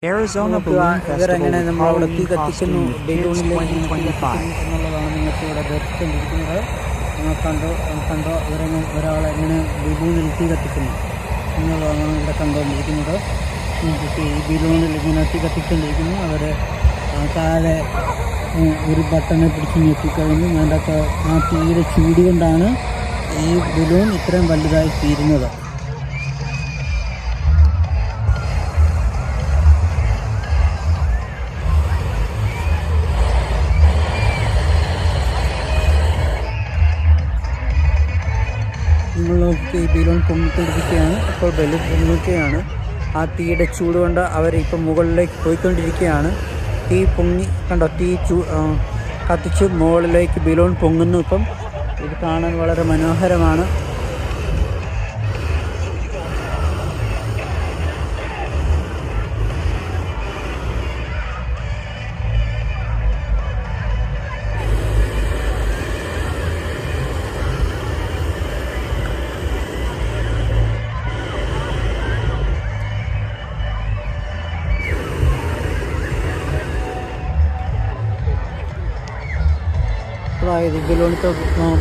Arizona നമുക്ക് Balloon Festival ഇവരെങ്ങനെ with നമ്മളവിടെ തീ Halloween കത്തിക്കുന്നു, costume with Kids ബലൂണിലേക്ക് തീ 2025. കത്തിക്കുന്നു എന്നുള്ളതാണ് നിങ്ങൾക്ക് ഇവിടെ ദർശിച്ചുകൊണ്ടിരിക്കുന്നത്. നിങ്ങൾ കണ്ടോ ഒരാളെങ്ങനെ ബലൂണിൽ തീ കത്തിക്കുന്നു എന്നുള്ളതാണ് ഇവിടെ കണ്ടുകൊണ്ടിരിക്കുന്നത്. ഈ ബലൂണിൽ ഇങ്ങനെ തീ കത്തിക്കൊണ്ടിരിക്കുന്നു. അവർ താഴെ ഒരു ബട്ടണെ പിടിച്ച് ഞെട്ടിക്കഴിഞ്ഞു. അതിൻ്റെ ആ തീയുടെ ചൂട് കൊണ്ടാണ് ഈ ബലൂൺ ഇത്രയും വലുതായി തീരുന്നത്. നിങ്ങളൊക്കെ ഈ ബലൂൺ പൊങ്ങിക്കൊണ്ടിരിക്കുകയാണ്. ഇപ്പോൾ ബലൂൺ പൊങ്ങിക്കുകയാണ്. ആ തീയുടെ ചൂട് കൊണ്ട് അവരിപ്പം മുകളിലേക്ക് പോയിക്കൊണ്ടിരിക്കുകയാണ്. തീ പൊങ്ങി കണ്ടോ, തീ കത്തിച്ച് മുകളിലേക്ക് ബലൂൺ പൊങ്ങുന്നു. ഇപ്പം ഇത് കാണാൻ വളരെ മനോഹരമാണ്. അതായത് ബലൂൺ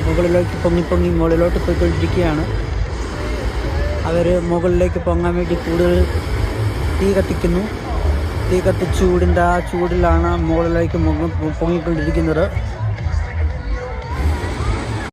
മുകളിലേക്ക് പൊങ്ങി മുകളിലോട്ട് പോയിക്കൊണ്ടിരിക്കുകയാണ്. അവർ മുകളിലേക്ക് പൊങ്ങാൻ വേണ്ടി കൂടുതൽ തീ കത്തിക്കുന്നു. തീ കത്തിച്ചൂടിൻ്റെ ആ ചൂടിലാണ് മുകളിലേക്ക് പൊങ്ങിക്കൊണ്ടിരിക്കുന്നത്.